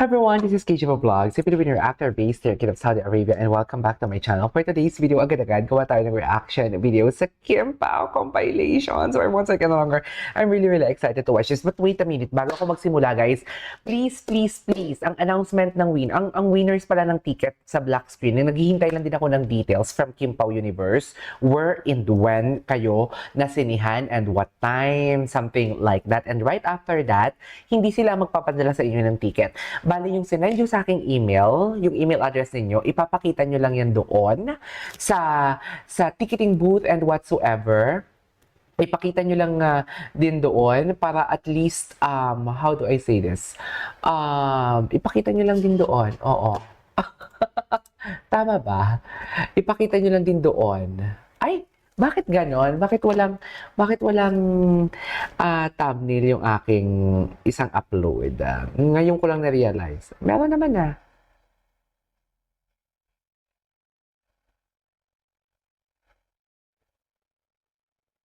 Hi everyone, this is KJ Vlogs, a Filipino actor based here in Saudi Arabia, and welcome back to my channel. For today's video, agad-agad gawa tayo ng reaction video sa Kim Pao compilation. So I won't take no longer. I'm really excited to watch this. But wait a minute, bago ako magsimula guys, please, ang announcement ng ang winners pala ng ticket sa black screen, naghihintay lang din ako ng details from Kim Pao Universe, where and when kayo nasinihan and what time, something like that. And right after that, hindi sila magpapadala sa inyo ng ticket. Bali, yung sinend nyo sa aking email, yung email address ninyo, ipapakita nyo lang yan doon sa ticketing booth and whatsoever. Ipakita nyo lang din doon para at least, how do I say this? Ipakita nyo lang din doon. Oo. Tama ba? Ipakita nyo lang din doon. Ay! Bakit ganon? Bakit walang thumbnail yung aking isang upload? Ngayon ko lang na-realize. Meron naman na.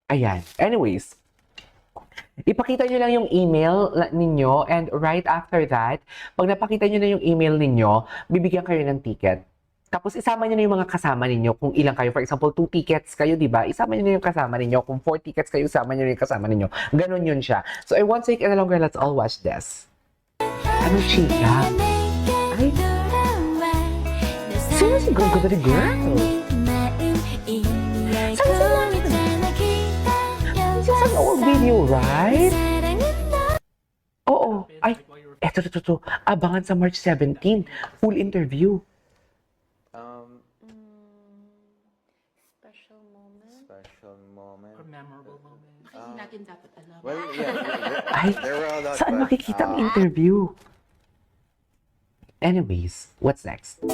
Ayan. Anyways, ipakita nyo lang yung email ninyo, and right after that, pag napakita nyo na yung email ninyo, bibigyan kayo ng ticket. Tapos isama niyo na yung mga kasama ninyo kung ilang kayo. For example, 2 tickets kayo, di ba? Isama niyo na yung kasama ninyo. Kung 4 tickets kayo, isama niyo na yung kasama ninyo. Ganon yun siya. So I won't take any longer. Let's all watch this. Anong chika? Ay! Sino si Girl Good Girl? This is an old video, right? Oo. Ay, eto. Abangan sa March 17. Full interview. Special moment. Or memorable moment. Kasi natin dapat alam. Well, yeah. Ay, saan makikita ang interview? Anyways, what's next?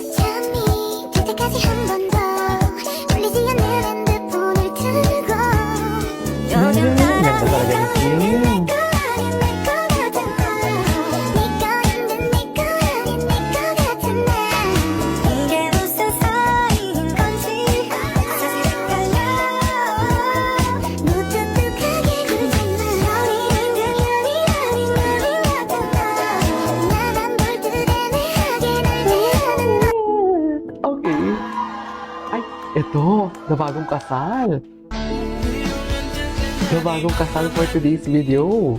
Ganda talaga ni Kim. Ito, na bagong kasal. Na bagong kasal for today's video.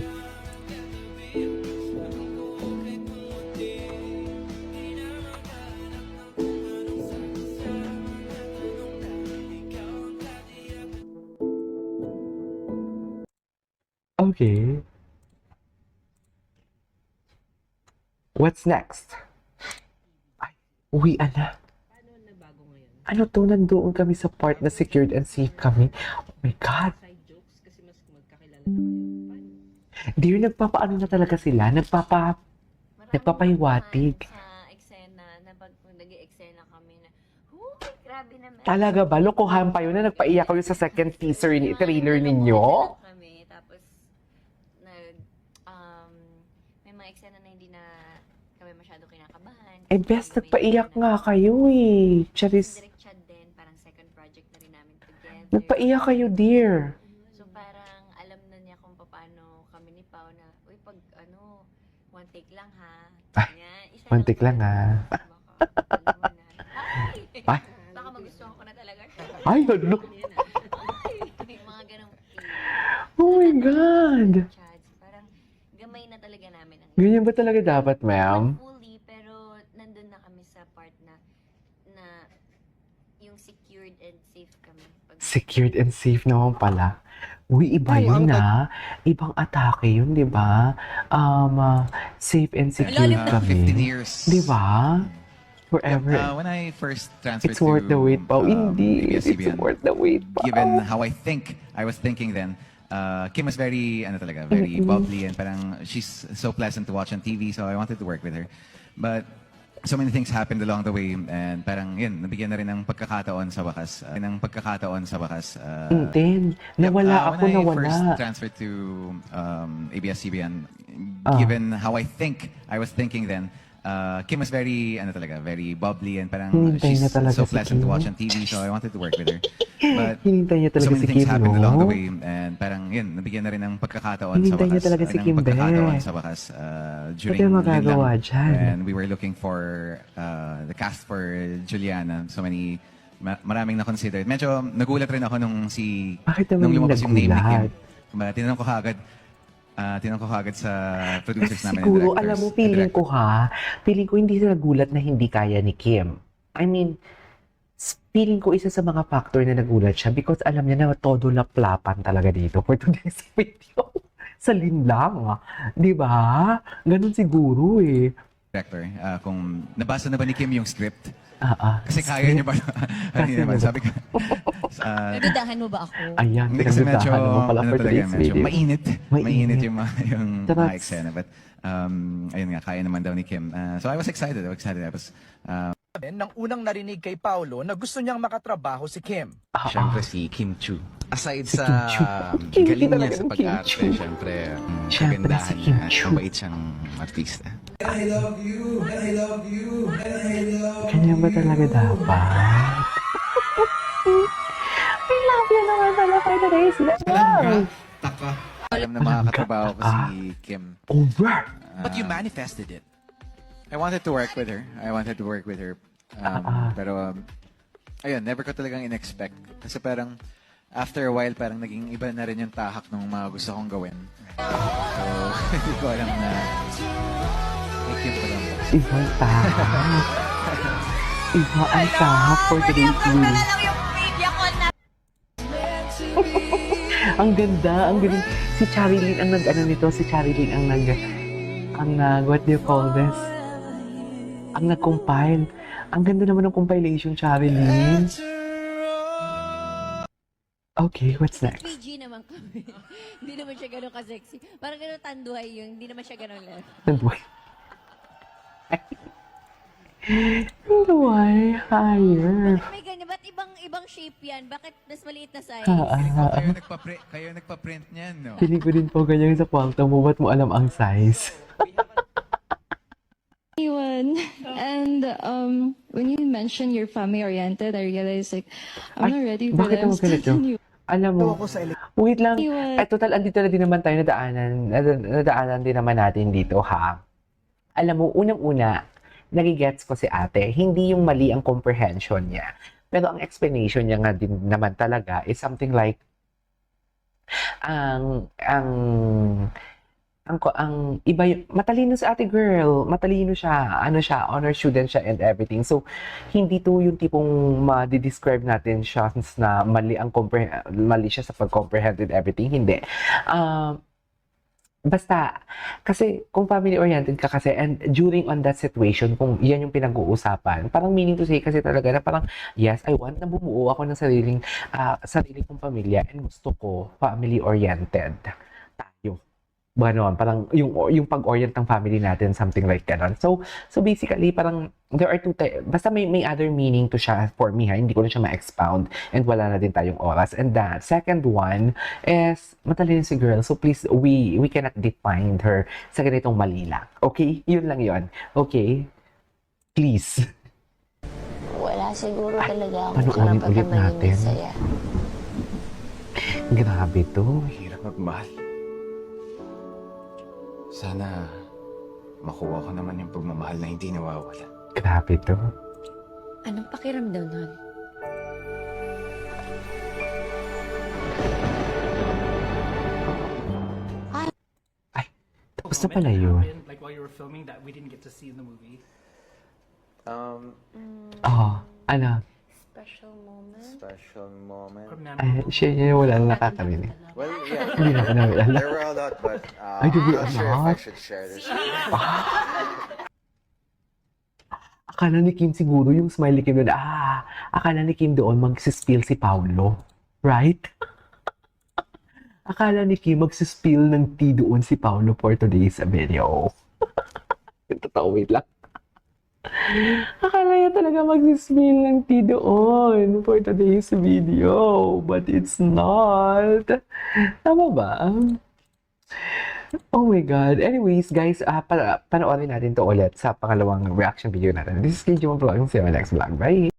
Okay. What's next? Ay, uwian na. Ano to, nandoon kami sa part na secured and safe kami. Oh my God. Side jokes kasi mas magkakilala na kayo. Paano? Dear, nagpapaano na talaga sila. Nagpapahiwatig. Sa eksena, na pag nag-eksena kami na, grabe naman. Talaga ba? Lokohan pa yun na nagpaiyak kayo sa second trailer ninyo? Kami, tapos, may mga eksena na hindi na kami masyado kinakabahan. Eh, best nagpaiyak nga kayo eh. Charis. Direct chat din, parang second project na rin namin together. Nagpaiyak kayo, dear. So parang alam na niya kung paano kami ni Pao na, uy, pag one take lang ha. Ganyan, isa One take lang, ha. Baka, Ay. baka magustuhan ko na talaga siya. Ay, ano? Ay, mga ganong Oh my God. chats. Parang gamay na talaga namin ang Ganyan ba talaga dapat, ma'am? fully, pero nandun na kami sa part na yung secured and safe kami. Secured and safe naman pala. Uy, iba yun na. Ibang atake yun, di ba? Safe and secured kami. 15 years. Di ba? Forever. When I first transferred It's worth the wait, Pao. Hindi. It's ABS-CBN, worth the wait, Pao. given how I was thinking then, Kim was very bubbly, and parang she's so pleasant to watch on TV, so I wanted to work with her. But so many things happened along the way, and parang yun, nabigyan na rin ng pagkakataon sa wakas. Then, nawala ako, When I nawala. first transferred to ABS-CBN, given how I was thinking then, Kim was very, ano talaga, very bubbly and parang Hinintay she's niya talaga so si pleasant to Kim. watch on TV, so I wanted to work with her. But Hinintay niya so talaga many si things Kim, happened along the no? way and parang yun, nabigyan na rin ng pagkakataon sa Hinintay niya wakas. talaga si ng Kim, pagkakataon be. sa wakas Pwede during magagawa Linlang. dyan. And we were looking for the cast for Juliana. So many, maraming na-consider. Medyo nagulat rin ako nung Bakit naman nung yung lumabas yung name ni Kim. nagulat? Tinanong ko kagad sa producers Kasi namin and siguro, directors. alam mo, feeling ko hindi sila nagulat na hindi kaya ni Kim. I mean, feeling ko isa sa mga factor na nagulat siya because alam niya na todo laplapan talaga dito for today's video. Sa linlang. Di ba? Ganun siguro eh. Director, kung nabasa na ba ni Kim yung script? Kasi kaya niya ba? Kasi naman, ano ba? sabi ko. Nagdudahan mo ba ako? Ayan, Hindi kasi medyo, pinagdudahan mo pala ano for talaga, today's medyo video. mainit. Mainit yung Sarap. mga eksena. But, ayun nga, kaya naman daw ni Kim. So I was excited. I was, Nang unang narinig kay Paolo na gusto niyang makatrabaho si Kim. Siyempre si Kim Chu. Aside Si sa Kim Chu. Kim galing talaga niya sa ng Kim pag-arte, Chu. siyempre Siyempre kagandahan si Kim niya at Chu. mabait siyang artista. Ganyan ba talaga dapat? I love you naman pala for today's video. alam na makakatrabaho ko si Kim. Over. But you manifested it. I wanted to work with her. Pero, ayun, never ko talagang in-expect. Kasi parang, after a while, parang naging iba na rin yung tahak ng mga gusto kong gawin. So, hindi ko alam na may Kim pa lang. Ibang tahak. Iba ang tahak for today's video. yung media ko na Ang ganda, ang galing. Si Charilyn ang nag-ano nito, what do you call this? Ang nag-compile. Ang ganda naman ng compilation, Charilyn. Okay, what's next? PG naman kami. Hindi naman siya ganun ka-sexy. Parang ganun tanduhay yun. Hindi naman siya ganun lang. Nanduay. Nanduay, higher. May ganyan. Ba't ibang shape yan? Bakit mas maliit na size? Kayo nagpa-print niyan, no? Feeling ko din po ganyan sa kwarto mo. Ba't mo alam ang size? Anyone. And when you mentioned you're family-oriented, I realized like I'm not ready for bakit them. naman ganito? Alam mo, wait lang. Ay, total, andito na din naman tayo nadaanan din naman natin dito, ha? Alam mo, unang-una, nagigets ko si ate, hindi yung mali ang comprehension niya. Pero ang explanation niya nga din naman talaga is something like, ang iba matalino si ate girl, matalino siya, honor student siya and everything. So, hindi to yung tipong ma-describe natin siya na mali siya sa pag-comprehend and everything, hindi. Basta, kasi kung family-oriented ka kasi and during on that situation, kung yan yung pinag-uusapan, parang meaning to say kasi talaga na parang, yes, I want na bumuo ako ng sarili kong pamilya and gusto ko family-oriented tayo. Ganon, parang yung pag-orient ng family natin, something like ganon. So basically, parang there are basta may other meaning to siya for me, ha? Hindi ko na siya ma-expound and wala na din tayong oras. And that second one is, matalino si girl. So please, we cannot define her sa ganitong mali lang. Okay? Yun lang yun. Okay? Please. Wala siguro talaga akong panuulit karapat ulit na maging natin. masaya. Grabe to. Hirap magmahal. Sana makuha ko naman yung pagmamahal na hindi nawawala. Grabe to. Anong pakiramdam nun? Tapos na pala yun. Like while you were filming that we didn't get to see in the movie. Ano? Special moment. Special moment. Or Ay, siya yun wala na nakakarinig. Well, yeah. Hindi na ako naalala. There were a lot, but Ay, there I'm were not a sure if I lot? should share this. Akala ni Kim siguro yung smile ni Kim doon, akala ni Kim doon magsispill si Paolo. Right? Akala ni Kim magsispill ng tea doon si Paolo for today's video. Totoo, wait lang. Akala niya talaga magsispill ng tea doon for today's video. But it's not. Tama ba? Oh my God. Anyways, guys, panoorin natin to ulit sa pangalawang reaction video natin. This is KJ Vlog. See you in my next vlog. Bye!